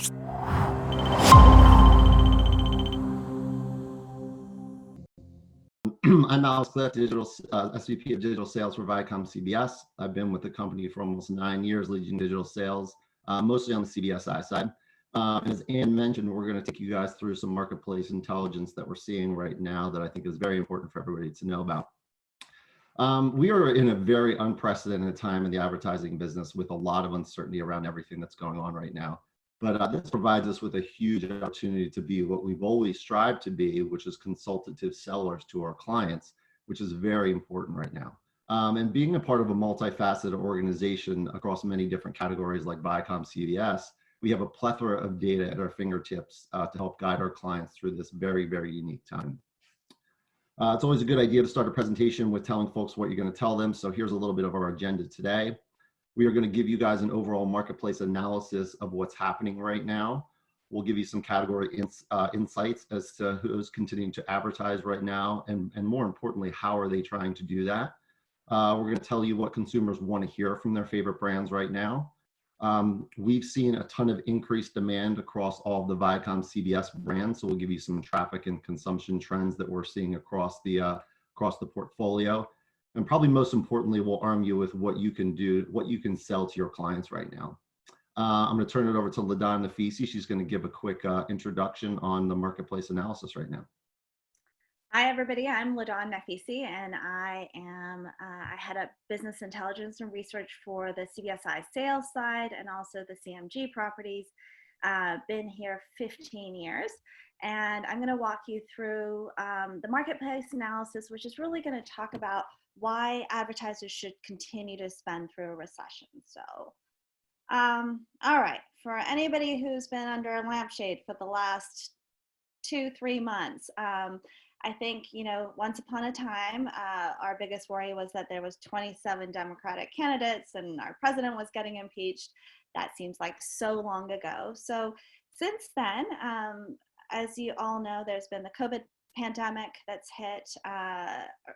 I'm Alex Clift, SVP of Digital Sales for ViacomCBS. I've been with the company for almost 9 years, leading digital sales, mostly on the CBSI side. As Ann mentioned, we're going to take you guys through some marketplace intelligence that we're seeing right now that I think is very important for everybody to know about. We are in a very unprecedented time in the advertising business with a lot of uncertainty around everything that's going on right now. But this provides us with a huge opportunity to be what we've always strived to be, which is consultative sellers to our clients, which is very important right now. And being a part of a multifaceted organization across many different categories like ViacomCBS, we have a plethora of data at our fingertips to help guide our clients through this very, very unique time. It's always a good idea to start a presentation with telling folks what you're going to tell them. So here's a little bit of our agenda today. We are going to give you guys an overall marketplace analysis of what's happening right now. We'll give you some category insights as to who's continuing to advertise right now, and more importantly, how are they trying to do that. We're going to tell you what consumers want to hear from their favorite brands right now. We've seen a ton of increased demand across all of the ViacomCBS brands, so we'll give you some traffic and consumption trends that we're seeing across the portfolio. And probably most importantly, we'll arm you with what you can do, what you can sell to your clients right now. I'm going to turn it over to Ladan Nafissi. She's going to give a quick introduction on the marketplace analysis right now. Hi, everybody. I'm Ladan Nafissi, and I head up business intelligence and research for the CBSI sales side and also the CMG properties. Been here 15 years. And I'm going to walk you through the marketplace analysis, which is really going to talk about why advertisers should continue to spend through a recession. So, all right, for anybody who's been under a lampshade for the last 2-3 months, I think, once upon a time, our biggest worry was that there was 27 Democratic candidates and our president was getting impeached. That seems like so long ago. So since then, as you all know, there's been the COVID pandemic that's hit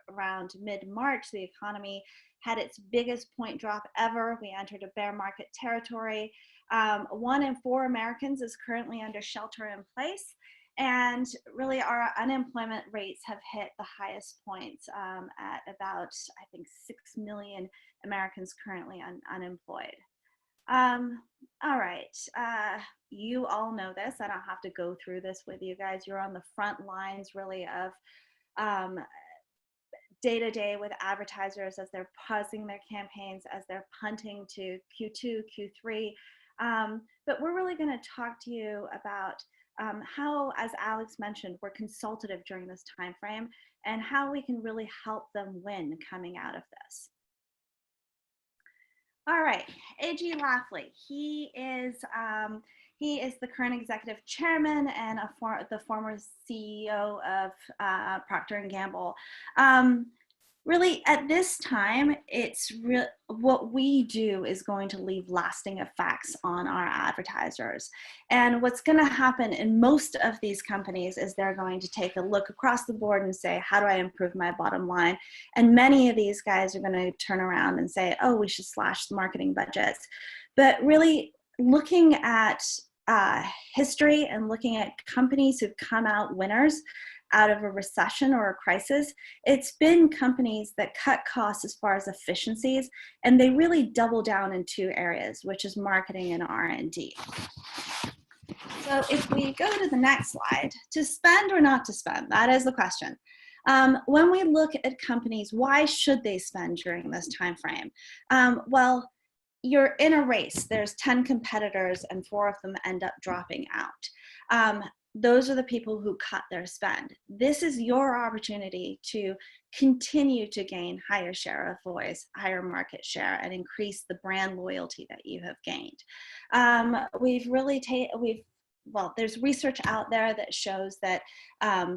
around mid-March. The economy had its biggest point drop ever. We entered a bear market territory. 1 in 4 Americans is currently under shelter in place. And really our unemployment rates have hit the highest points at about, I think, 6 million Americans currently unemployed. All right, you all know this. I don't have to go through this with you guys. You're on the front lines really of day-to-day with advertisers as they're pausing their campaigns, as they're punting to Q2, Q3. But we're really going to talk to you about how, as Alex mentioned, we're consultative during this time frame and how we can really help them win coming out of this. All right, A.G. Lafley. He is the current executive chairman and the former CEO of Procter & Gamble. Really, at this time, what we do is going to leave lasting effects on our advertisers. And what's going to happen in most of these companies is they're going to take a look across the board and say, how do I improve my bottom line? And many of these guys are going to turn around and say, oh, we should slash the marketing budgets. But really, looking at history and looking at companies who've come out winners out of a recession or a crisis, it's been companies that cut costs as far as efficiencies, and they really double down in 2 areas, which is marketing and R&D. So if we go to the next slide, to spend or not to spend, that is the question. When we look at companies, why should they spend during this time frame? Well, you're in a race. There's 10 competitors and 4 of them end up dropping out. Those are the people who cut their spend. This is your opportunity to continue to gain higher share of voice, higher market share, and increase the brand loyalty that you have gained. We've well, there's research out there that shows that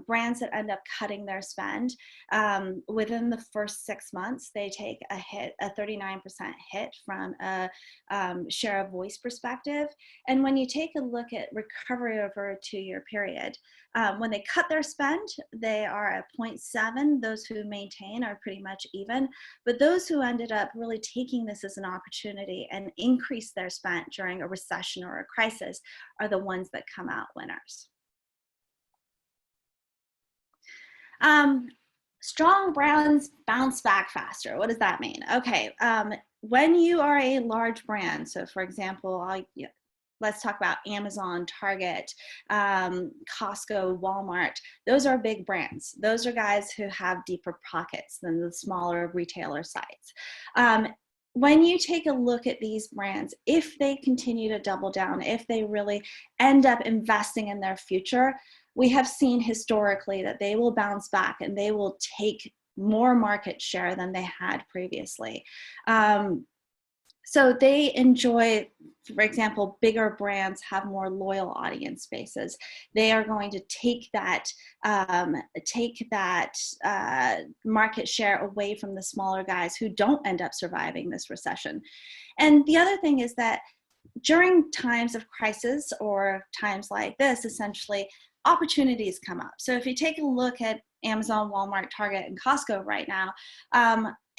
brands that end up cutting their spend within the first 6 months, they take a hit, a 39% hit from a share of voice perspective. And when you take a look at recovery over a 2-year period, when they cut their spend, they are at 0.7. Those who maintain are pretty much even. But those who ended up really taking this as an opportunity and increase their spend during a recession or a crisis are the ones that come out winners. Strong brands bounce back faster. What does that mean? Okay, when you are a large brand, so for example, let's talk about Amazon, Target, Costco, Walmart. Those are big brands. Those are guys who have deeper pockets than the smaller retailer sites. When you take a look at these brands, if they continue to double down, if they really end up investing in their future, we have seen historically that they will bounce back and they will take more market share than they had previously. So they enjoy, for example, bigger brands have more loyal audience bases. They are going to take that market share away from the smaller guys who don't end up surviving this recession. And the other thing is that during times of crisis or times like this, essentially, opportunities come up. So if you take a look at Amazon, Walmart, Target, and Costco right now,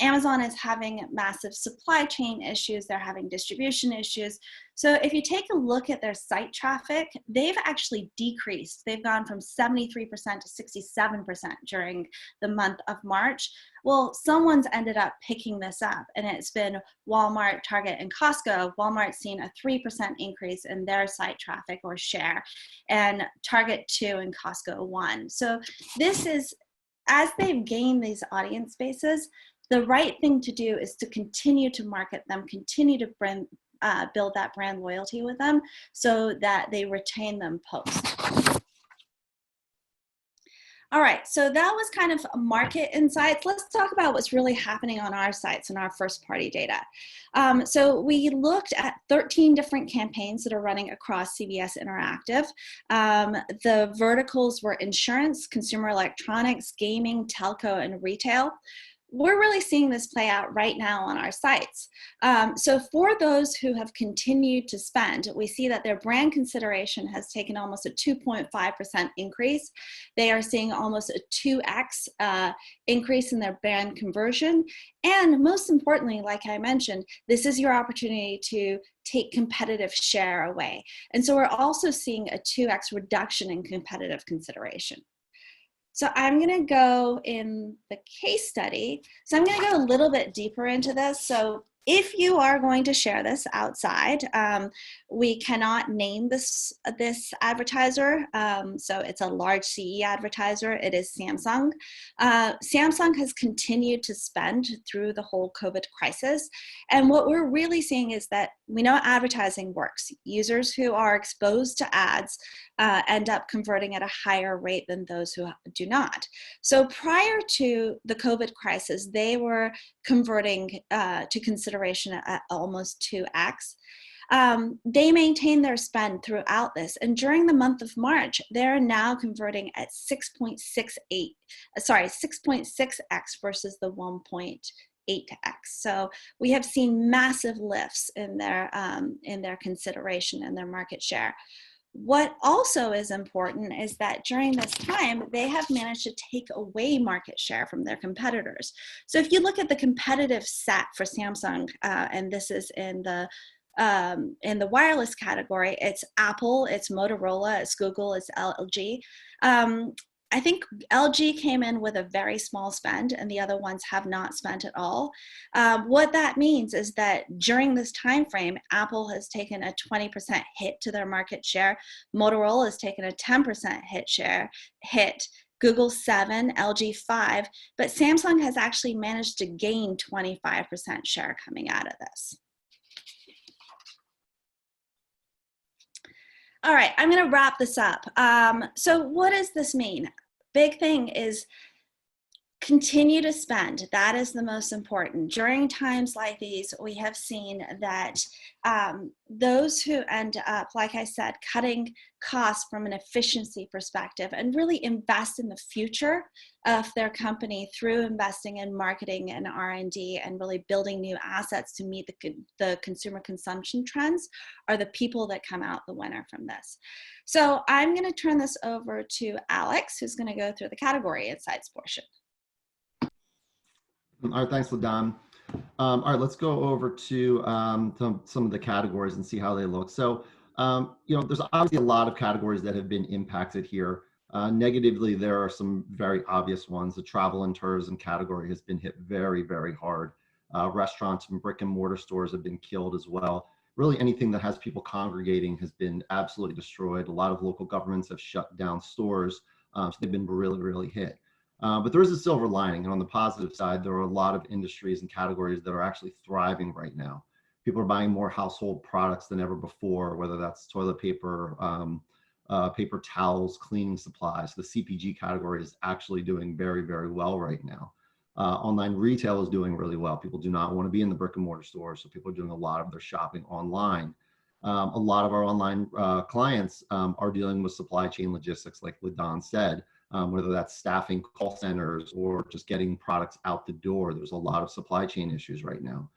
Amazon is having massive supply chain issues. They're having distribution issues. So if you take a look at their site traffic, they've actually decreased. They've gone from 73% to 67% during the month of March. Well, someone's ended up picking this up, and it's been Walmart, Target, and Costco. Walmart's seen a 3% increase in their site traffic or share, and Target 2 and Costco 1. So this is, as they've gained these audience bases, the right thing to do is to continue to market them, continue to build that brand loyalty with them so that they retain them post. All right, so that was kind of market insights. Let's talk about what's really happening on our sites and our first party data. So we looked at 13 different campaigns that are running across CBS Interactive. The verticals were insurance, consumer electronics, gaming, telco, and retail. We're really seeing this play out right now on our sites. So for those who have continued to spend, we see that their brand consideration has taken almost a 2.5% increase. They are seeing almost a 2x increase in their brand conversion. And most importantly, like I mentioned, this is your opportunity to take competitive share away. And so we're also seeing a 2x reduction in competitive consideration. So I'm going to go in the case study. So I'm going to go a little bit deeper into this. So if you are going to share this outside, we cannot name this advertiser. So it's a large CE advertiser. It is Samsung. Samsung has continued to spend through the whole COVID crisis. And what we're really seeing is that we know advertising works. Users who are exposed to ads end up converting at a higher rate than those who do not. So prior to the COVID crisis, they were converting to consideration at almost 2x. They maintain their spend throughout this, and during the month of March, they're now converting at 6.6x versus the 1.8x. So we have seen massive lifts in their consideration and their market share. What also is important is that during this time, they have managed to take away market share from their competitors. So if you look at the competitive set for Samsung, and this is in the wireless category, it's Apple, it's Motorola, it's Google, it's LG. I think LG came in with a very small spend and the other ones have not spent at all. What that means is that during this time frame, Apple has taken a 20% hit to their market share. Motorola has taken a 10% hit. Google 7, LG 5, but Samsung has actually managed to gain 25% share coming out of this. All right, I'm going to wrap this up. So what does this mean? Big thing is Continue to spend. That is the most important. During times like these, we have seen that those who end up, like I said, cutting costs from an efficiency perspective and really invest in the future of their company through investing in marketing and R&D and really building new assets to meet the consumer consumption trends are the people that come out the winner from this. So I'm going to turn this over to Alex, who's going to go through the category insights portion. All right, thanks, Ladan. All right, let's go over to some of the categories and see how they look. So, there's obviously a lot of categories that have been impacted here. Negatively, there are some very obvious ones. The travel and tourism category has been hit very, very hard. Restaurants and brick and mortar stores have been killed as well. Really anything that has people congregating has been absolutely destroyed. A lot of local governments have shut down stores, so they've been really, really hit. But there is a silver lining, and on the positive side, there are a lot of industries and categories that are actually thriving right now. People are buying more household products than ever before, whether that's toilet paper, paper towels, cleaning supplies. The CPG category is actually doing very, very well right now. Online retail is doing really well. People do not want to be in the brick and mortar stores, so people are doing a lot of their shopping online. A lot of our online clients are dealing with supply chain logistics, like Ladan said. Whether that's staffing call centers or just getting products out the door. There's a lot of supply chain issues right now.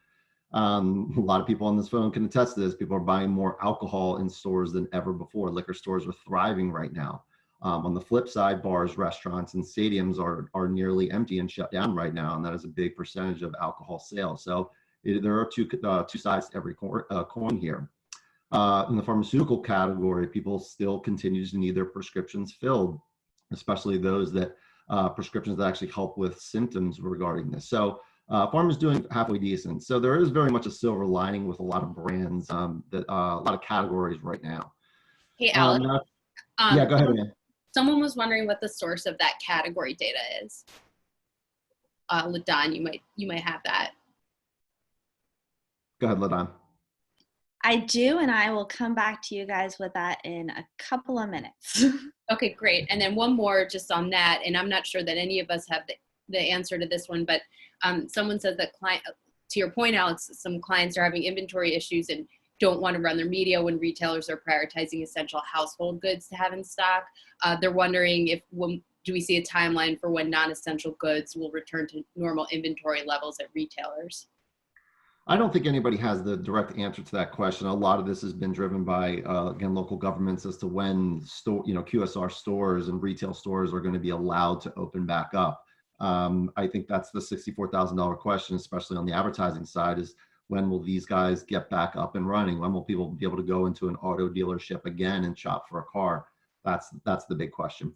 A lot of people on this phone can attest to this. People are buying more alcohol in stores than ever before. Liquor stores are thriving right now. On the flip side, bars, restaurants, and stadiums are nearly empty and shut down right now, and that is a big percentage of alcohol sales. So there are two sides to every coin here. In the pharmaceutical category, people still continue to need their prescriptions filled, especially those that prescriptions that actually help with symptoms regarding this. So pharma is doing halfway decent. So there is very much a silver lining with a lot of brands, that a lot of categories right now. Hey, Alex. Yeah, go ahead, man. Someone was wondering what the source of that category data is. Ladan, you might have that. Go ahead, Ladan. I do, and I will come back to you guys with that in a couple of minutes. Okay, great. And then one more just on that, and I'm not sure that any of us have the answer to this one, but someone said that to your point, Alex, some clients are having inventory issues and don't want to run their media when retailers are prioritizing essential household goods to have in stock. They're wondering do we see a timeline for when non-essential goods will return to normal inventory levels at retailers? I don't think anybody has the direct answer to that question. A lot of this has been driven by, again, local governments as to when QSR stores and retail stores are going to be allowed to open back up. I think that's the $64,000 question, especially on the advertising side, is when will these guys get back up and running? When will people be able to go into an auto dealership again and shop for a car? That's the big question.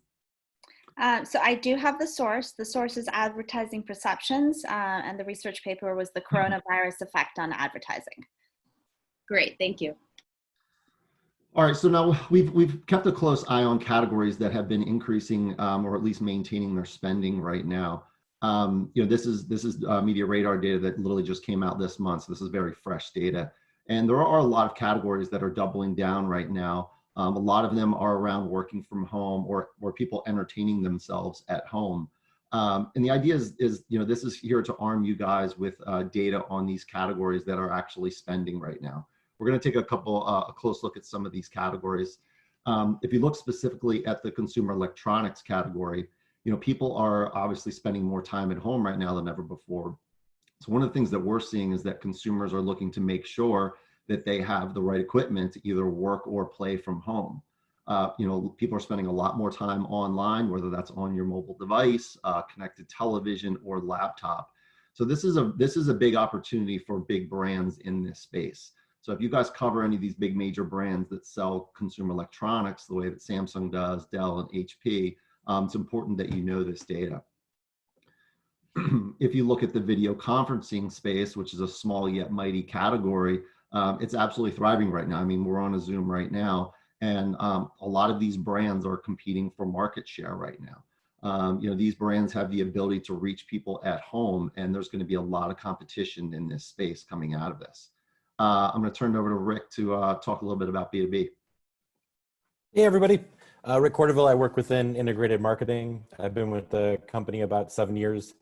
So I do have the source. The source is Advertising Perceptions, and the research paper was the coronavirus effect on advertising. Great, thank you. All right, so now we've kept a close eye on categories that have been increasing or at least maintaining their spending right now. This is Media Radar data that literally just came out this month, so this is very fresh data. And there are a lot of categories that are doubling down right now. A lot of them are around working from home or people entertaining themselves at home. And the idea is this is here to arm you guys with data on these categories that are actually spending right now. We're going to take a close look at some of these categories. If you look specifically at the consumer electronics category, people are obviously spending more time at home right now than ever before. So one of the things that we're seeing is that consumers are looking to make sure that they have the right equipment to either work or play from home. People are spending a lot more time online, whether that's on your mobile device, connected television, or laptop. So this is a big opportunity for big brands in this space. So if you guys cover any of these big major brands that sell consumer electronics the way that Samsung does, Dell, and HP, it's important that you know this data. If you look at the video conferencing space, which is a small yet mighty category, it's absolutely thriving right now. I mean, we're on a Zoom right now, and a lot of these brands are competing for market share right now. These brands have the ability to reach people at home, and there's going to be a lot of competition in this space coming out of this. I'm going to turn it over to Rick to talk a little bit about B2B. Hey, everybody. Rick Corteville, I work within integrated marketing. I've been with the company about 7 years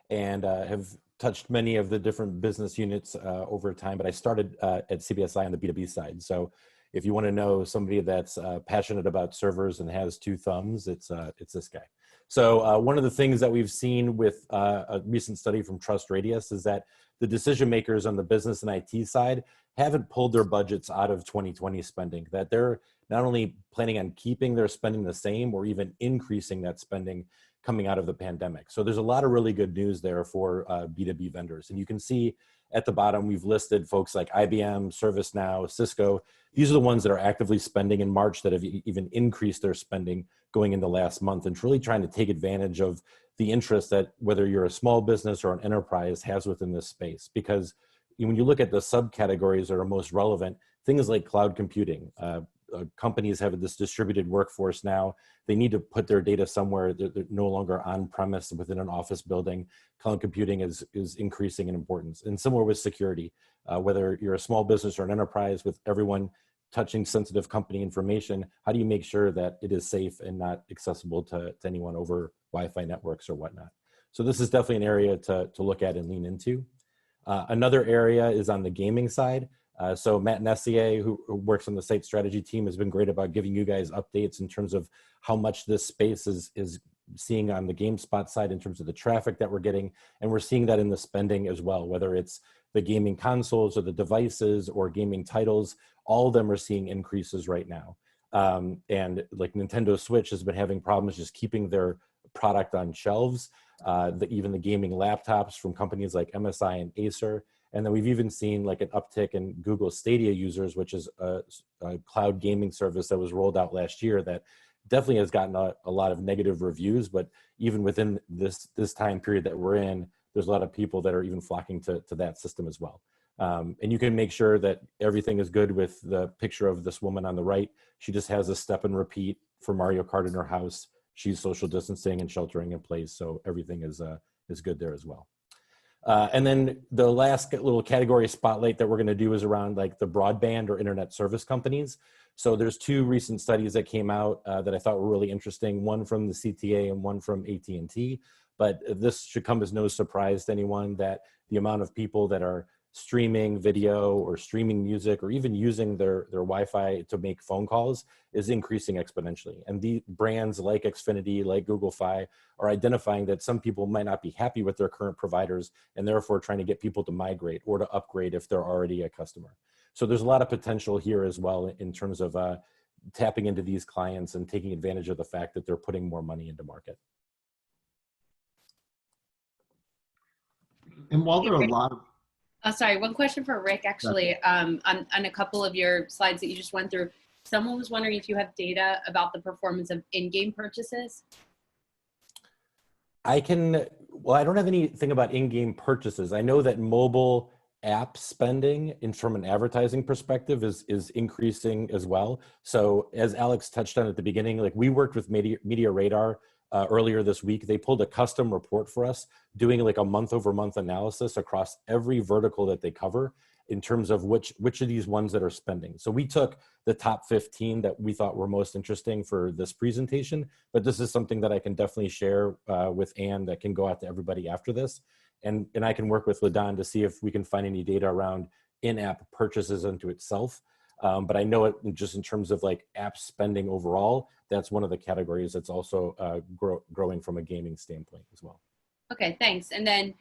and have touched many of the different business units over time, but I started at CBSI on the B2B side. So if you want to know somebody that's passionate about servers and has two thumbs, it's this guy. So one of the things that we've seen with a recent study from Trust Radius is that the decision makers on the business and IT side haven't pulled their budgets out of 2020 spending, that they're not only planning on keeping their spending the same or even increasing that spending coming out of the pandemic. So there's a lot of really good news there for B2B vendors. And you can see at the bottom, we've listed folks like IBM, ServiceNow, Cisco. These are the ones that are actively spending in March that have even increased their spending going into last month, and really trying to take advantage of the interest that whether you're a small business or an enterprise has within this space. Because when you look at the subcategories that are most relevant, things like cloud computing, companies have this distributed workforce now. They need to put their data somewhere. They're no longer on premise within an office building. Cloud computing is increasing in importance. And similar with security, whether you're a small business or an enterprise with everyone touching sensitive company information, how do you make sure that it is safe and not accessible to anyone over Wi-Fi networks or whatnot? So this is definitely an area to look at and lean into. Another area is on the gaming side. So Matt Nessier, who works on the site strategy team, has been great about giving you guys updates in terms of how much this space is seeing on the GameSpot side in terms of the traffic that we're getting. And we're seeing that in the spending as well, whether it's the gaming consoles or the devices or gaming titles, all of them are seeing increases right now. And like Nintendo Switch has been having problems just keeping their product on shelves. Even the gaming laptops from companies like MSI and Acer. And then we've even seen like an uptick in Google Stadia users, which is a cloud gaming service that was rolled out last year that definitely has gotten a lot of negative reviews. But even within this time period that we're in, there's a lot of people that are even flocking to that system as well. And you can make sure that everything is good with the picture of this woman on the right. She just has a step and repeat for Mario Kart in her house. She's social distancing and sheltering in place. So everything is good there as well. And then the last little category spotlight that we're going to do is around like the broadband or internet service companies. So there's two recent studies that came out that I thought were really interesting, one from the CTA and one from AT&T. But this should come as no surprise to anyone that the amount of people that are streaming video or streaming music or even using their Wi-Fi to make phone calls is increasing exponentially. And the brands like Xfinity, like Google Fi are identifying that some people might not be happy with their current providers and therefore trying to get people to migrate or to upgrade if they're already a customer. So there's a lot of potential here as well in terms of tapping into these clients and taking advantage of the fact that they're putting more money into market. And while there are a lot of sorry, one question for Rick, actually, on a couple of your slides that you just went through. Someone was wondering if you have data about the performance of in-game purchases. I don't have anything about in-game purchases. I know that mobile app spending from an advertising perspective is increasing as well. So as Alex touched on at the beginning, like we worked with Media Radar earlier this week. They pulled a custom report for us doing like a month-over-month analysis across every vertical that they cover in terms of which of these ones that are spending. So we took the top 15 that we thought were most interesting for this presentation, but this is something that I can definitely share with Ann that can go out to everybody after this. And I can work with Ladan to see if we can find any data around in-app purchases into itself. But I know it just in terms of like app spending overall, that's one of the categories that's also growing from a gaming standpoint as well. Okay, thanks. And then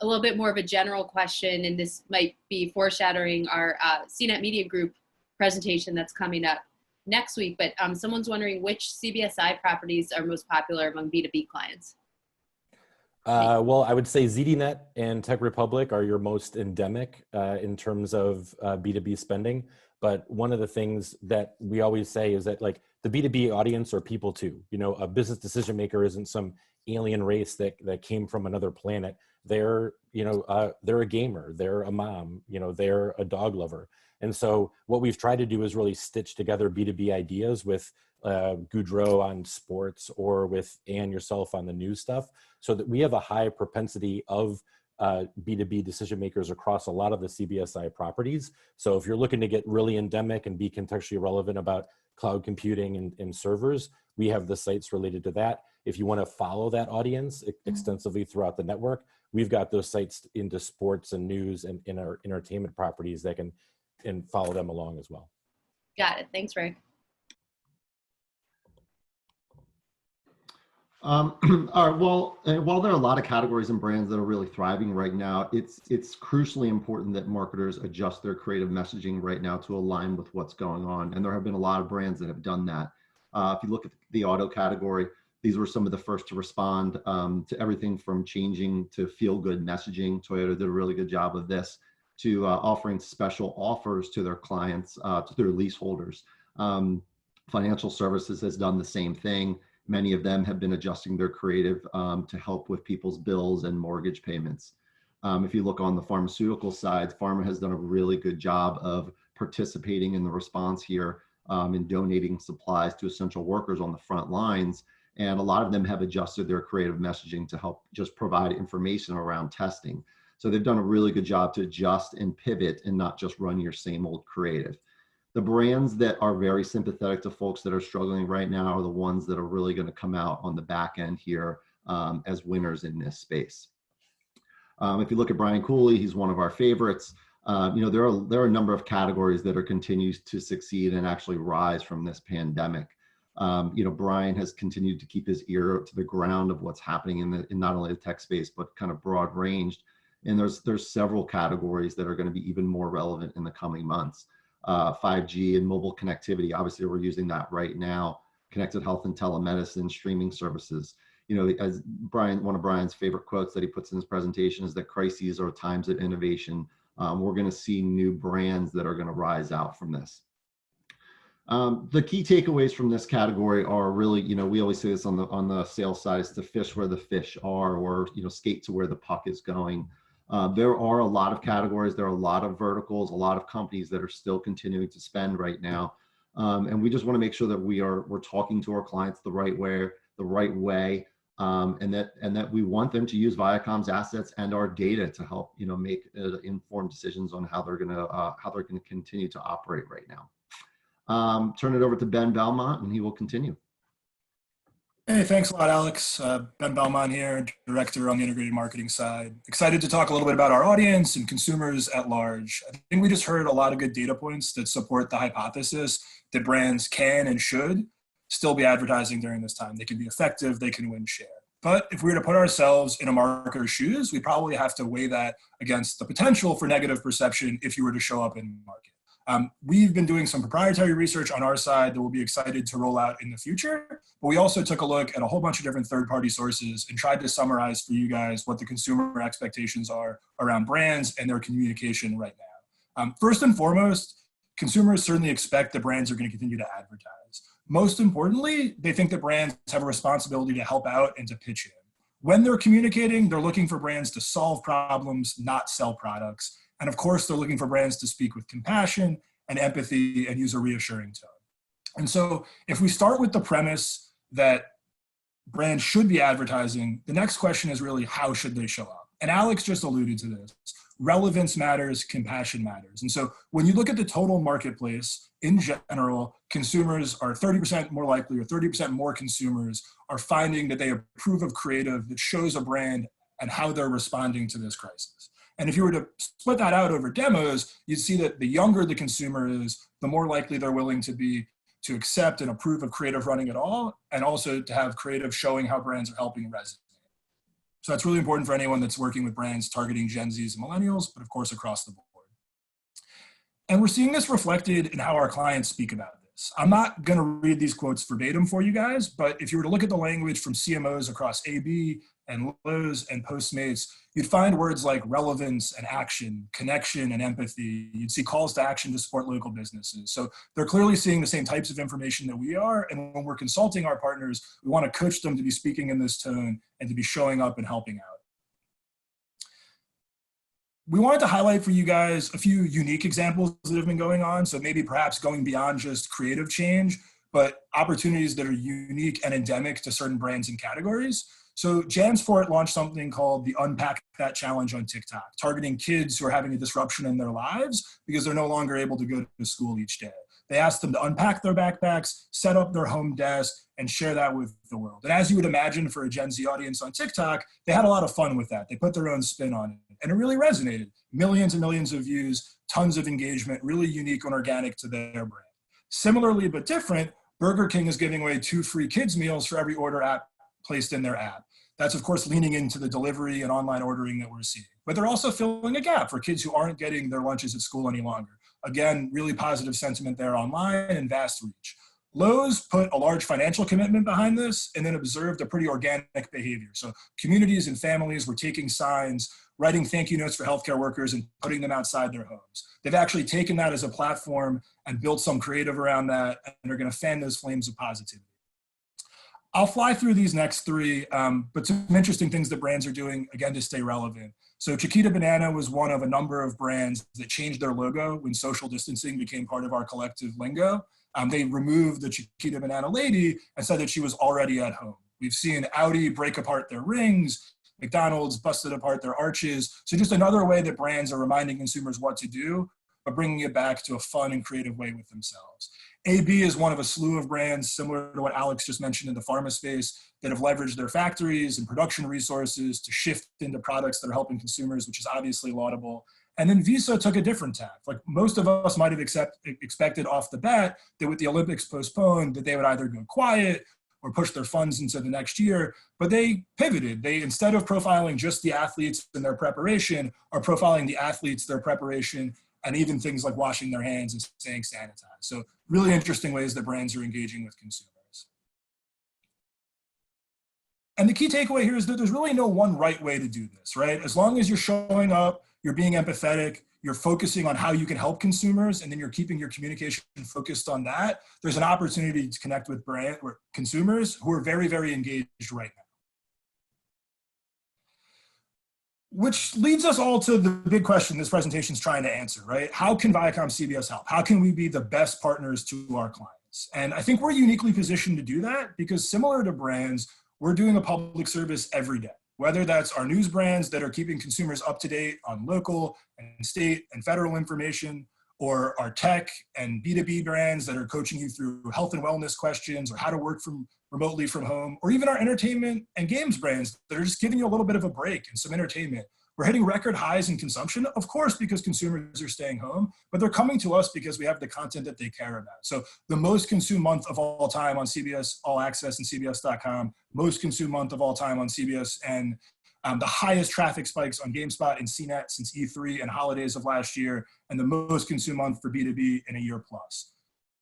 a little bit more of a general question, and this might be foreshadowing our CNET Media Group presentation that's coming up next week, but someone's wondering which CBSI properties are most popular among B2B clients? Well, I would say ZDNet and Tech Republic are your most endemic in terms of B2B spending. But one of the things that we always say is that like the B2B audience are people too. You know, a business decision maker isn't some alien race that came from another planet. They're, they're a gamer, they're a mom, they're a dog lover. And so what we've tried to do is really stitch together B2B ideas with Goudreau on sports or with Ann yourself on the news stuff, so that we have a high propensity of B2B decision makers across a lot of the CBSI properties. So if you're looking to get really endemic and be contextually relevant about cloud computing and servers, we have the sites related to that. If you want to follow that audience extensively throughout the network, we've got those sites into sports and news and in our entertainment properties that can and follow them along as well. Got it. Thanks, Rick. All right, well, while there are a lot of categories and brands that are really thriving right now, it's crucially important that marketers adjust their creative messaging right now to align with what's going on. And there have been a lot of brands that have done that. If you look at the auto category, these were some of the first to respond to everything from changing to feel-good messaging. Toyota did a really good job of this, to offering special offers to their clients, to their leaseholders. Financial services has done the same thing. Many of them have been adjusting their creative to help with people's bills and mortgage payments. If you look on the pharmaceutical side, pharma has done a really good job of participating in the response here in donating supplies to essential workers on the front lines. And a lot of them have adjusted their creative messaging to help just provide information around testing. So they've done a really good job to adjust and pivot and not just run your same old creative. The brands that are very sympathetic to folks that are struggling right now are the ones that are really going to come out on the back end here as winners in this space. If you look at Brian Cooley, he's one of our favorites. There are a number of categories that are continues to succeed and actually rise from this pandemic. Brian has continued to keep his ear to the ground of what's happening in not only the tech space, but kind of broad ranged. And there's several categories that are going to be even more relevant in the coming months. 5G and mobile connectivity, obviously we're using that right now. Connected health and telemedicine, streaming services. As one of Brian's favorite quotes that he puts in his presentation is that crises are times of innovation. We're going to see new brands that are going to rise out from this. The key takeaways from this category are really, we always say this on the sales side, is to fish where the fish are, or skate to where the puck is going. There are a lot of categories, there are a lot of verticals, a lot of companies that are still continuing to spend right now. And we just want to make sure that we're talking to our clients the right way, and that we want them to use Viacom's assets and our data to help, make informed decisions on how they're going to continue to operate right now. Turn it over to Ben Belmont, and he will continue. Hey, thanks a lot, Alex. Ben Belmont here, Director on the Integrated Marketing side. Excited to talk a little bit about our audience and consumers at large. I think we just heard a lot of good data points that support the hypothesis that brands can and should still be advertising during this time. They can be effective, they can win share. But if we were to put ourselves in a marketer's shoes, we probably have to weigh that against the potential for negative perception if you were to show up in market. We've been doing some proprietary research on our side that we'll be excited to roll out in the future, but we also took a look at a whole bunch of different third-party sources and tried to summarize for you guys what the consumer expectations are around brands and their communication right now. First and foremost, consumers certainly expect that brands are going to continue to advertise. Most importantly, they think that brands have a responsibility to help out and to pitch in. When they're communicating, they're looking for brands to solve problems, not sell products. And of course, they're looking for brands to speak with compassion and empathy and use a reassuring tone. And so if we start with the premise that brands should be advertising, the next question is really, how should they show up? And Alex just alluded to this. Relevance matters, compassion matters. And so when you look at the total marketplace, in general, consumers are 30% more likely, or 30% more consumers are finding that they approve of creative that shows a brand and how they're responding to this crisis. And if you were to split that out over demos, you'd see that the younger the consumer is, the more likely they're willing to be to accept and approve of creative running at all, and also to have creative showing how brands are helping resonate. So that's really important for anyone that's working with brands targeting Gen Zs and millennials, but of course across the board. And we're seeing this reflected in how our clients speak about this. I'm not gonna read these quotes verbatim for you guys, but if you were to look at the language from CMOs across AB and Lowe's and Postmates, you'd find words like relevance and action, connection and empathy. You'd see calls to action to support local businesses. So they're clearly seeing the same types of information that we are. And when we're consulting our partners, we want to coach them to be speaking in this tone and to be showing up and helping out. We wanted to highlight for you guys a few unique examples that have been going on. So maybe perhaps going beyond just creative change, but opportunities that are unique and endemic to certain brands and categories. So JanSport launched something called the Unpack That Challenge on TikTok, targeting kids who are having a disruption in their lives because they're no longer able to go to school each day. They asked them to unpack their backpacks, set up their home desk, and share that with the world. And as you would imagine for a Gen Z audience on TikTok, they had a lot of fun with that. They put their own spin on it, and it really resonated. Millions and millions of views, tons of engagement, really unique and organic to their brand. Similarly but different, Burger King is giving away 2 free kids meals for every order app placed in their app. That's, of course, leaning into the delivery and online ordering that we're seeing. But they're also filling a gap for kids who aren't getting their lunches at school any longer. Again, really positive sentiment there online and vast reach. Lowe's put a large financial commitment behind this and then observed a pretty organic behavior. So communities and families were taking signs, writing thank you notes for healthcare workers and putting them outside their homes. They've actually taken that as a platform and built some creative around that, and are going to fan those flames of positivity. I'll fly through these next 3, but some interesting things that brands are doing, again, to stay relevant. So Chiquita Banana was one of a number of brands that changed their logo when social distancing became part of our collective lingo. They removed the Chiquita Banana lady and said that she was already at home. We've seen Audi break apart their rings, McDonald's busted apart their arches. So just another way that brands are reminding consumers what to do, but bringing it back to a fun and creative way with themselves. AB is one of a slew of brands similar to what Alex just mentioned in the pharma space that have leveraged their factories and production resources to shift into products that are helping consumers, which is obviously laudable. And then Visa took a different tack. Like most of us might have expected off the bat that with the Olympics postponed, that they would either go quiet or push their funds into the next year, but they pivoted. They, instead of profiling just the athletes and their preparation, are profiling the athletes, their preparation, and even things like washing their hands and staying sanitized. So really interesting ways that brands are engaging with consumers. And the key takeaway here is that there's really no one right way to do this, right? As long as you're showing up, you're being empathetic, you're focusing on how you can help consumers, and then you're keeping your communication focused on that, there's an opportunity to connect with consumers who are very, very engaged right now. Which leads us all to the big question this presentation is trying to answer, right? How can ViacomCBS help? How can we be the best partners to our clients? And I think we're uniquely positioned to do that because similar to brands, we're doing a public service every day, whether that's our news brands that are keeping consumers up to date on local and state and federal information, or our tech and B2B brands that are coaching you through health and wellness questions or how to work remotely from home, or even our entertainment and games brands that are just giving you a little bit of a break and some entertainment. We're hitting record highs in consumption, of course, because consumers are staying home, but they're coming to us because we have the content that they care about. So the most consumed month of all time on CBS All Access and CBS.com, most consumed month of all time on CBS, and the highest traffic spikes on GameSpot and CNET since E3 and holidays of last year, and the most consumed month for B2B in a year plus.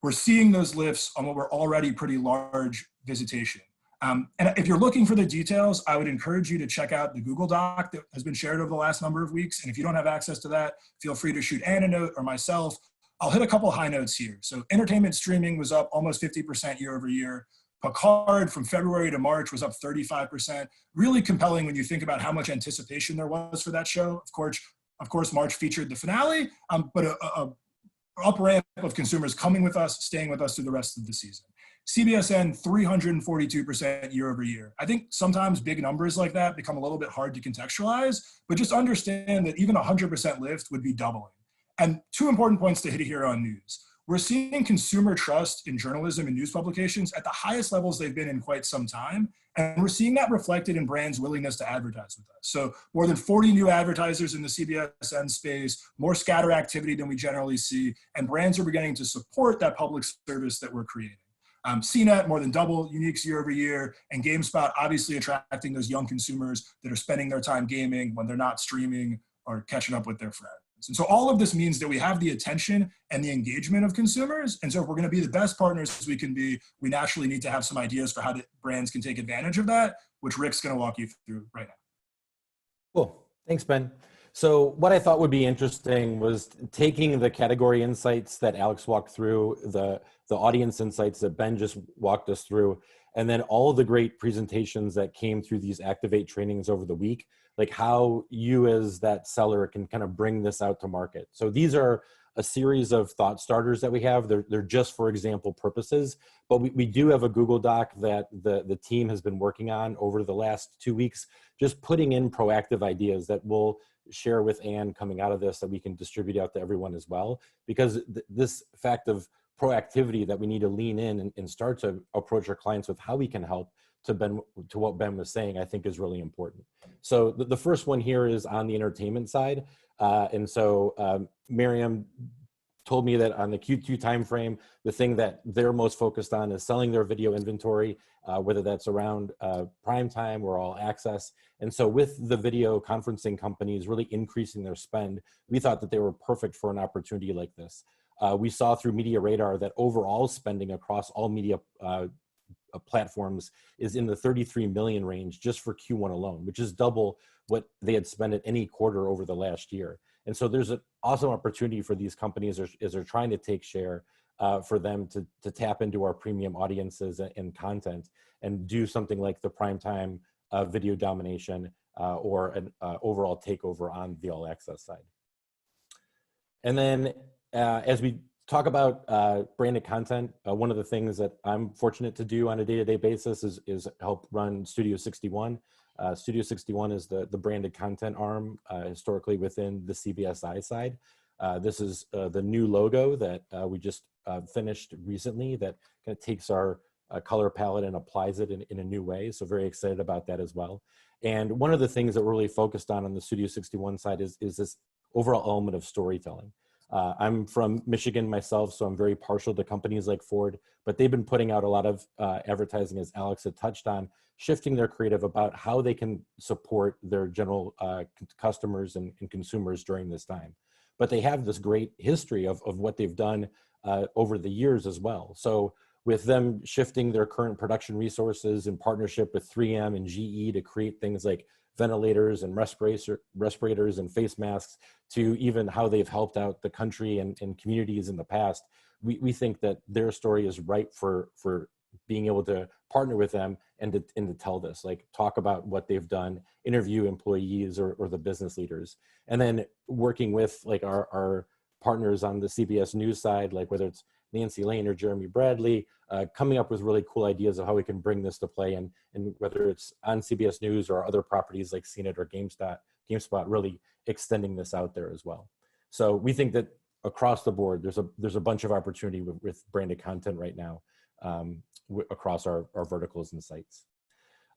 We're seeing those lifts on what were already pretty large visitation. And if you're looking for the details, I would encourage you to check out the Google Doc that has been shared over the last number of weeks. And if you don't have access to that, feel free to shoot Ann a note or myself. I'll hit a couple high notes here. So entertainment streaming was up almost 50% year over year. Picard from February to March was up 35%. Really compelling when you think about how much anticipation there was for that show. Of course, March featured the finale, but a up ramp of consumers coming with us, staying with us through the rest of the season. CBSN, 342% year over year. I think sometimes big numbers like that become a little bit hard to contextualize, but just understand that even 100% lift would be doubling. And 2 important points to hit here on news. We're seeing consumer trust in journalism and news publications at the highest levels they've been in quite some time. And we're seeing that reflected in brands' willingness to advertise with us. So more than 40 new advertisers in the CBSN space, more scatter activity than we generally see, and brands are beginning to support that public service that we're creating. CNET, more than double uniques year over year, and GameSpot obviously attracting those young consumers that are spending their time gaming when they're not streaming or catching up with their friends. And so all of this means that we have the attention and the engagement of consumers. And so if we're going to be the best partners we can be, we naturally need to have some ideas for how brands can take advantage of that, which Rick's going to walk you through right now. Cool. Thanks, Ben. So what I thought would be interesting was taking the category insights that Alex walked through, the audience insights that Ben just walked us through, and then all of the great presentations that came through these Activate trainings over the week, like how you as that seller can kind of bring this out to market. So these are a series of thought starters that we have. They're just for example purposes, but we do have a Google Doc that the team has been working on over the last 2 weeks, just putting in proactive ideas that we'll share with Anne coming out of this, that we can distribute out to everyone as well. Because this fact of proactivity, that we need to lean in and start to approach our clients with how we can help, to what Ben was saying, I think is really important. So the first one here is on the entertainment side. And so Miriam told me that on the Q2 timeframe, the thing that they're most focused on is selling their video inventory, whether that's around prime time or all access. And so with the video conferencing companies really increasing their spend, we thought that they were perfect for an opportunity like this. We saw through Media Radar that overall spending across all media platforms is in the 33 million range just for Q1 alone, which is double what they had spent at any quarter over the last year. And so there's an awesome opportunity for these companies as they're trying to take share, for them to tap into our premium audiences and content and do something like the primetime video domination or an overall takeover on the all access side. And then as we talk about branded content, one of the things that I'm fortunate to do on a day-to-day basis is help run Studio 61. Studio 61 is the branded content arm historically within the CBSI side. This is the new logo that we just finished recently that kind of takes our color palette and applies it in a new way. So very excited about that as well. And one of the things that we're really focused on the Studio 61 side is this overall element of storytelling. I'm from Michigan myself, so I'm very partial to companies like Ford, but they've been putting out a lot of advertising, as Alex had touched on, shifting their creative about how they can support their general customers and consumers during this time. But they have this great history of what they've done over the years as well. So with them shifting their current production resources in partnership with 3M and GE to create things like ventilators and respirators and face masks, to even how they've helped out the country and communities in the past, we think that their story is ripe for being able to partner with them and to tell this, like talk about what they've done, interview employees or the business leaders, and then working with like our partners on the CBS News side, like whether it's Nancy Lane or Jeremy Bradley, coming up with really cool ideas of how we can bring this to play, and whether it's on CBS News or other properties like CNET or GameSpot, really extending this out there as well. So we think that across the board, there's a bunch of opportunity with branded content right now across our verticals and sites.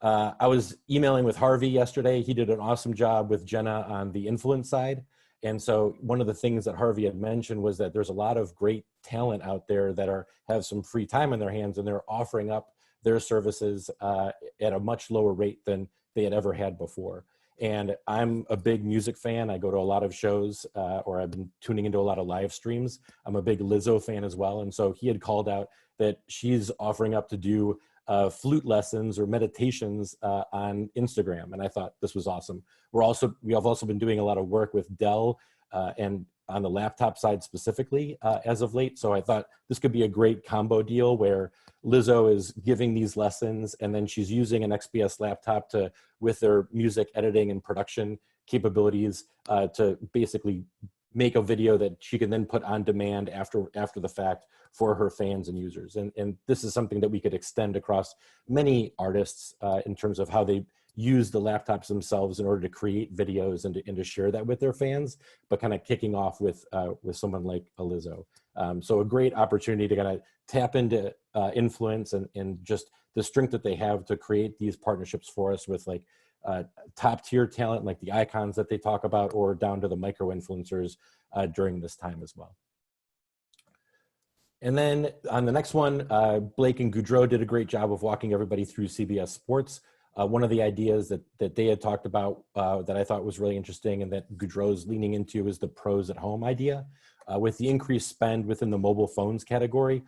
I was emailing with Harvey yesterday. He did an awesome job with Jenna on the influence side. And so one of the things that Harvey had mentioned was that there's a lot of great talent out there that have some free time on their hands, and they're offering up their services at a much lower rate than they had ever had before. And I'm a big music fan. I go to a lot of shows, or I've been tuning into a lot of live streams. I'm a big Lizzo fan as well. And so he had called out that she's offering up to do flute lessons or meditations on Instagram. And I thought this was awesome. We have also been doing a lot of work with Dell and on the laptop side specifically as of late. So I thought this could be a great combo deal where Lizzo is giving these lessons and then she's using an XPS laptop with their music editing and production capabilities to basically make a video that she can then put on demand after the fact for her fans and users. And this is something that we could extend across many artists in terms of how they use the laptops themselves in order to create videos and to share that with their fans, but kind of kicking off with someone like a Lizzo. So a great opportunity to kind of tap into influence and just the strength that they have to create these partnerships for us with like top tier talent like the icons that they talk about, or down to the micro influencers during this time as well. And then on the next one, Blake and Goudreau did a great job of walking everybody through CBS Sports. One of the ideas that they had talked about that I thought was really interesting and that Goudreau's leaning into is the pros at home idea. With the increased spend within the mobile phones category,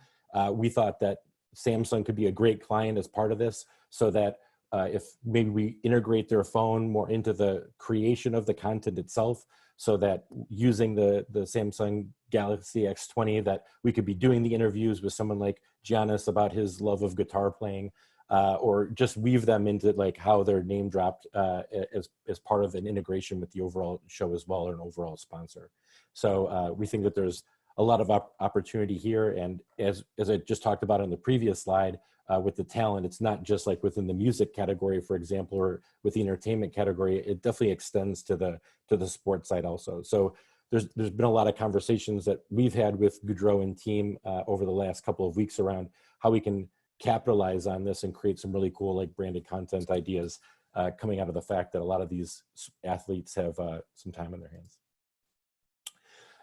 we thought that Samsung could be a great client as part of this, so that if maybe we integrate their phone more into the creation of the content itself, so that using the Samsung Galaxy S20, that we could be doing the interviews with someone like Giannis about his love of guitar playing, or just weave them into like how they're name dropped as part of an integration with the overall show as well, or an overall sponsor. So we think that there's a lot of opportunity here. And as I just talked about on the previous slide, with the talent, it's not just like within the music category, for example, or with the entertainment category. It definitely extends to the sports side also. So there's been a lot of conversations that we've had with Goudreau and team over the last couple of weeks around how we can capitalize on this and create some really cool like branded content ideas coming out of the fact that a lot of these athletes have some time on their hands.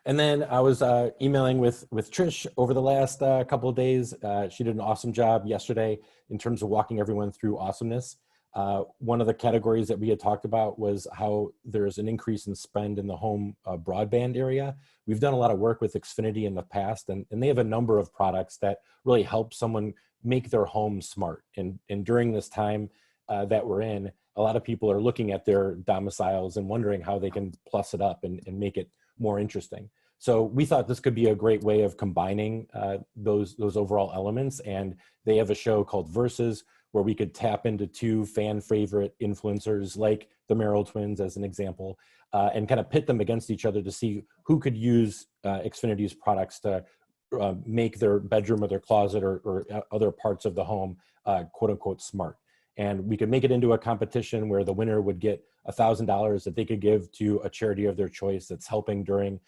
And then I was emailing with Trish over the last couple of days. She did an awesome job yesterday in terms of walking everyone through awesomeness. One of the categories that we had talked about was how there's an increase in spend in the home broadband area. We've done a lot of work with Xfinity in the past, and they have a number of products that really help someone make their home smart. And during this time that we're in, a lot of people are looking at their domiciles and wondering how they can plus it up and make it more interesting. So we thought this could be a great way of combining those overall elements. And they have a show called Versus, where we could tap into two fan favorite influencers like the Merrill twins as an example, and kind of pit them against each other to see who could use Xfinity's products to make their bedroom or their closet or other parts of the home quote unquote smart. And we could make it into a competition where the winner would get $1,000 that they could give to a charity of their choice that's helping during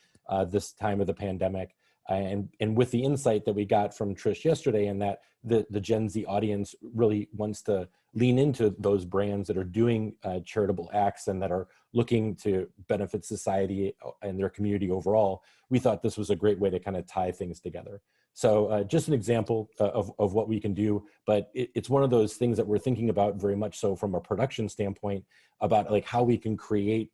this time of the pandemic. And with the insight that we got from Trish yesterday, and that the Gen Z audience really wants to lean into those brands that are doing charitable acts and that are looking to benefit society and their community overall, we thought this was a great way to kind of tie things together. So just an example of what we can do, but it's one of those things that we're thinking about very much so from a production standpoint about like how we can create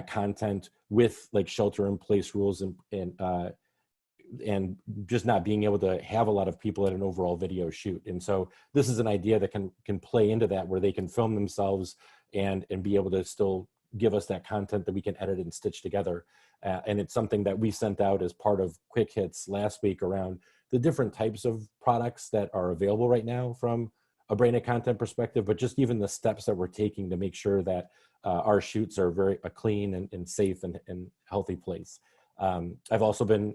content with like shelter in place rules and just not being able to have a lot of people at an overall video shoot. And so this is an idea that can play into that, where they can film themselves and be able to still give us that content that we can edit and stitch together. And it's something that we sent out as part of Quick Hits last week around the different types of products that are available right now from a branded content perspective, but just even the steps that we're taking to make sure that our shoots are very clean and safe and healthy place. I've also been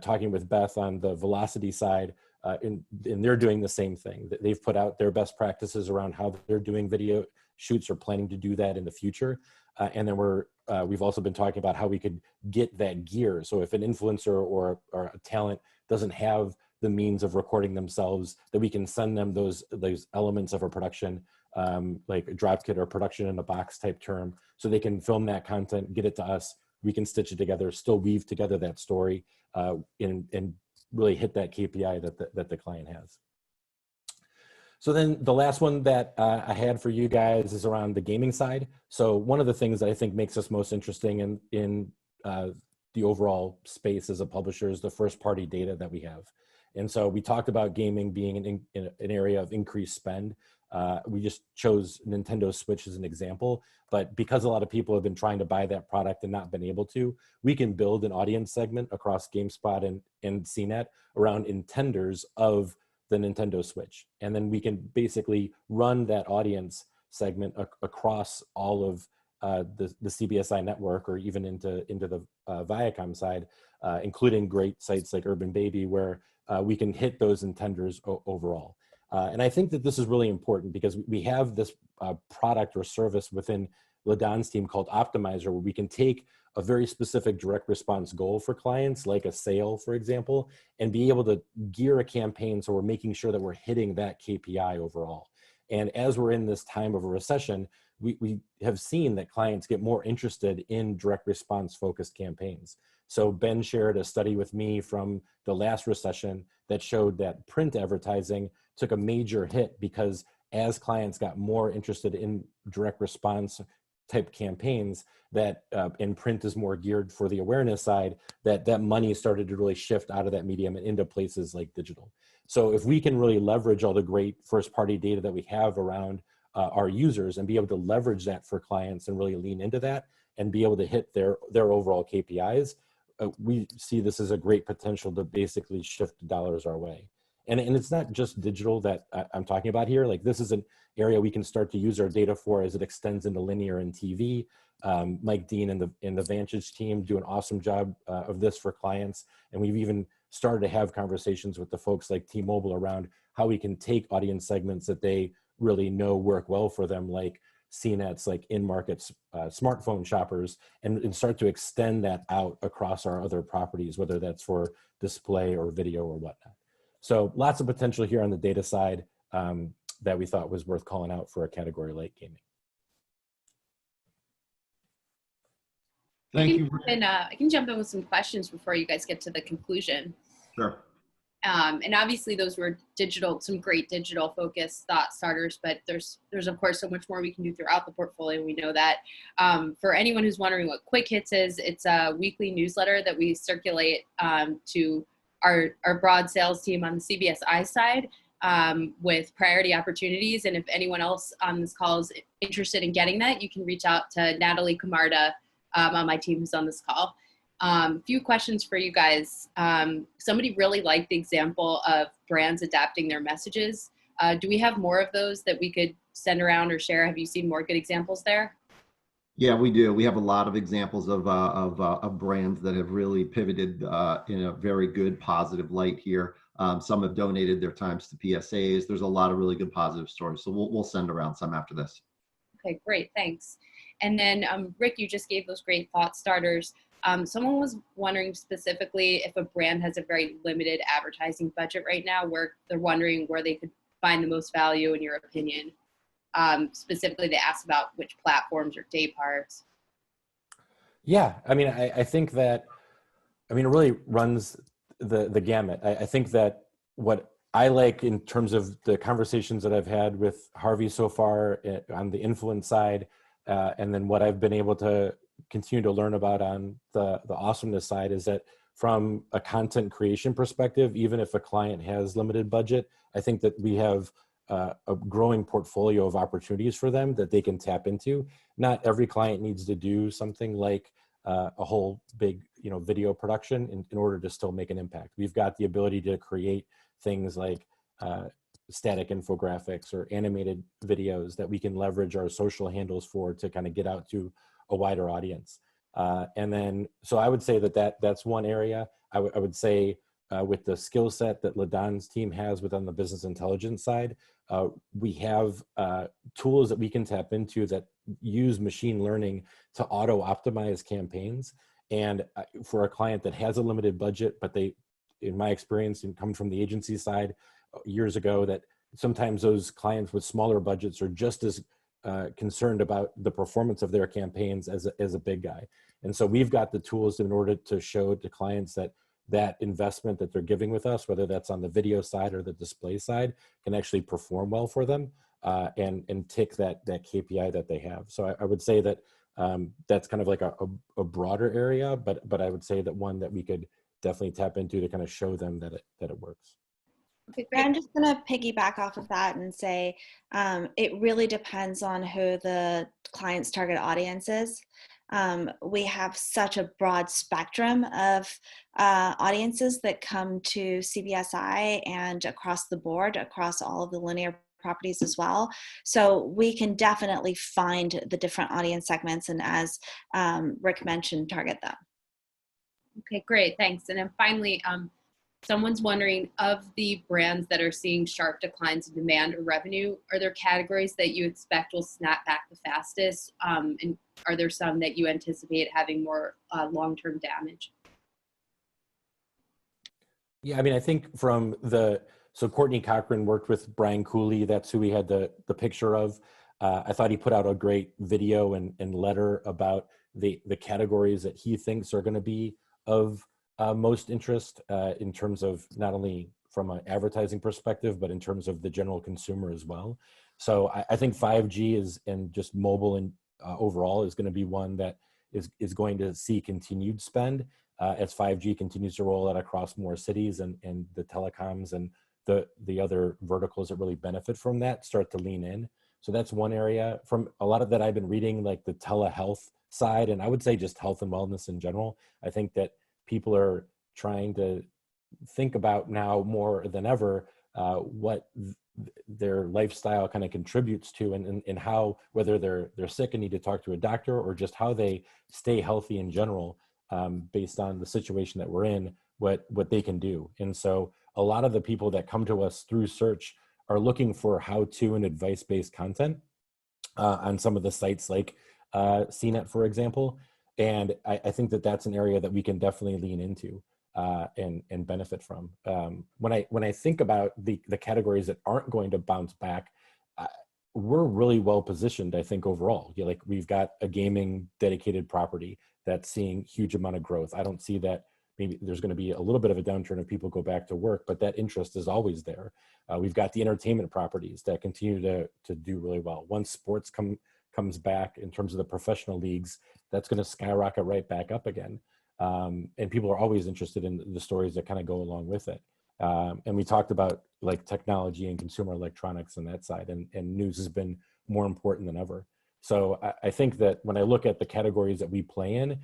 talking with Beth on the velocity side, and they're doing the same thing. They've put out their best practices around how they're doing video shoots or planning to do that in the future. And then we've also been talking about how we could get that gear. So if an influencer or a talent doesn't have the means of recording themselves, that we can send them those elements of a production, like a drop kit or production in a box type term, so they can film that content, get it to us, we can stitch it together, still weave together that story, and really hit that KPI that the client has. So then the last one that I had for you guys is around the gaming side. So one of the things that I think makes us most interesting in the overall space as a publisher is the first party data that we have. And so we talked about gaming being an area of increased spend. We just chose Nintendo Switch as an example, but because a lot of people have been trying to buy that product and not been able to, we can build an audience segment across GameSpot and CNET around intenders of the Nintendo Switch. And then we can basically run that audience segment across all of the CBSI network, or even into the Viacom side, including great sites like Urban Baby, where we can hit those intenders overall. And I think that this is really important because we have this product or service within Ladan's team called Optimizer, where we can take a very specific direct response goal for clients, like a sale, for example, and be able to gear a campaign so we're making sure that we're hitting that KPI overall. And as we're in this time of a recession, we have seen that clients get more interested in direct response focused campaigns. So Ben shared a study with me from the last recession that showed that print advertising took a major hit because as clients got more interested in direct response type campaigns, that and print is more geared for the awareness side, that money started to really shift out of that medium and into places like digital. So if we can really leverage all the great first party data that we have around our users and be able to leverage that for clients and really lean into that and be able to hit their overall KPIs, we see this as a great potential to basically shift dollars our way. And it's not just digital that I'm talking about here. Like this is an area we can start to use our data for as it extends into linear and TV. Mike Dean and the Vantage team do an awesome job of this for clients. And we've even started to have conversations with the folks like T-Mobile around how we can take audience segments that they really know work well for them, like CNETs, like in-market smartphone shoppers, and start to extend that out across our other properties, whether that's for display or video or whatnot. So lots of potential here on the data side that we thought was worth calling out for a category like gaming. Thank you. I can jump in with some questions before you guys get to the conclusion. Sure. And obviously those were some great digital focused thought starters, but there's of course so much more we can do throughout the portfolio. We know that. For anyone who's wondering what Quick Hits is, it's a weekly newsletter that we circulate to our broad sales team on the CBSI side with priority opportunities. And if anyone else on this call is interested in getting that, you can reach out to Natalie Camarda on my team who's on this call. Few questions for you guys. Somebody really liked the example of brands adapting their messages. Do we have more of those that we could send around or share? Have you seen more good examples there? Yeah, we do. We have a lot of examples of brands that have really pivoted in a very good, positive light here. Some have donated their times to PSAs. There's a lot of really good, positive stories. So we'll send around some after this. Okay, great, thanks. And then Rick, you just gave those great thought starters. Someone was wondering specifically if a brand has a very limited advertising budget right now, where they're wondering where they could find the most value in your opinion. Specifically, they asked about which platforms or day parts. Yeah, I mean, I think that, I mean, it really runs the gamut. I think that what I like in terms of the conversations that I've had with Harvey so far on the influence side, and then what I've been able to continue to learn about on the awesomeness side is that from a content creation perspective, even if a client has limited budget, I think that we have a growing portfolio of opportunities for them that they can tap into. Not every client needs to do something like a whole big, video production in order to still make an impact. We've got the ability to create things like static infographics or animated videos that we can leverage our social handles for to kind of get out to a wider audience. And then, so I would say that's one area. I would say with the skill set that Ladan's team has within the business intelligence side, we have tools that we can tap into that use machine learning to auto optimize campaigns. And for a client that has a limited budget, but they, in my experience, and come from the agency side years ago, that sometimes those clients with smaller budgets are just as concerned about the performance of their campaigns as a big guy. And so we've got the tools in order to show to clients that investment that they're giving with us, whether that's on the video side or the display side, can actually perform well for them and tick that KPI that they have. So I would say that that's kind of like a broader area, but I would say that one that we could definitely tap into to kind of show them that it works. Okay, I'm just going to piggyback off of that and say it really depends on who the client's target audience is. We have such a broad spectrum of audiences that come to CBSI and across the board, across all of the linear properties as well. So we can definitely find the different audience segments and, as Rick mentioned, target them. Okay, great, thanks. And then finally, someone's wondering, of the brands that are seeing sharp declines in demand or revenue, are there categories that you expect will snap back the fastest? And are there some that you anticipate having more long-term damage? Yeah, I mean, I think so Courtney Cochran worked with Brian Cooley. That's who we had the picture of. I thought he put out a great video and letter about the categories that he thinks are going to be of most interest in terms of not only from an advertising perspective, but in terms of the general consumer as well. So I think 5G and just mobile and overall is going to be one that is going to see continued spend as 5G continues to roll out across more cities and the telecoms and the other verticals that really benefit from that start to lean in. So that's one area. From a lot of that I've been reading, like the telehealth side, and I would say just health and wellness in general. I think that people are trying to think about now more than ever what their lifestyle kind of contributes to, and how, whether they're sick and need to talk to a doctor, or just how they stay healthy in general, based on the situation that we're in, what they can do. And so a lot of the people that come to us through search are looking for how-to and advice-based content on some of the sites like CNET, for example. And I think that that's an area that we can definitely lean into and benefit from. When I think about the categories that aren't going to bounce back, we're really well positioned, I think, overall. Like, we've got a gaming dedicated property that's seeing huge amount of growth. I don't see that. Maybe there's going to be a little bit of a downturn if people go back to work, but that interest is always there. We've got the entertainment properties that continue to do really well. Once sports comes back in terms of the professional leagues, that's going to skyrocket right back up again. And people are always interested in the stories that kind of go along with it. And we talked about like technology and consumer electronics on that side, and news has been more important than ever. So I think that when I look at the categories that we play in,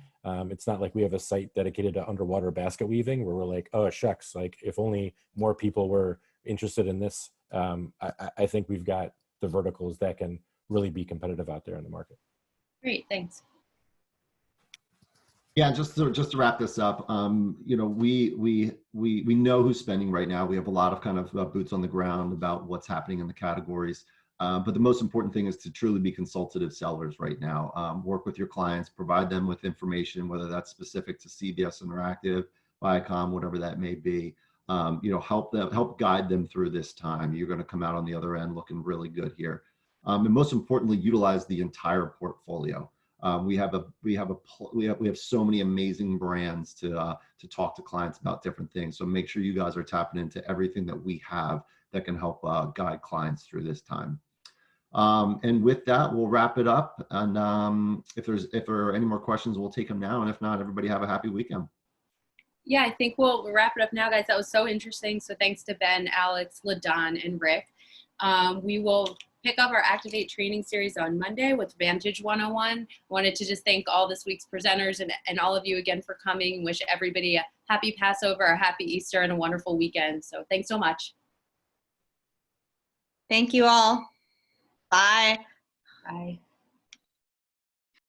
it's not like we have a site dedicated to underwater basket weaving where we're like, oh, shucks, like if only more people were interested in this. I think we've got the verticals that can really be competitive out there in the market. Great, thanks. Yeah, just to wrap this up, you know, we know who's spending right now. We have a lot of kind of boots on the ground about what's happening in the categories. But the most important thing is to truly be consultative sellers right now. Work with your clients, provide them with information, whether that's specific to CBS Interactive, Viacom, whatever that may be. You know, help guide them through this time. You're going to come out on the other end looking really good here. And most importantly, utilize the entire portfolio. We have so many amazing brands to talk to clients about different things. So make sure you guys are tapping into everything that we have that can help guide clients through this time. And with that, we'll wrap it up. And if there are any more questions, we'll take them now. And if not, everybody have a happy weekend. Yeah, I think we'll wrap it up now, guys. That was so interesting. So thanks to Ben, Alex, Ladan, and Rick. We will pick up our Activate training series on Monday with Vantage 101. Wanted to just thank all this week's presenters and all of you again for coming. Wish everybody a happy Passover, a happy Easter, and a wonderful weekend. So thanks so much. Thank you all. Bye. Bye.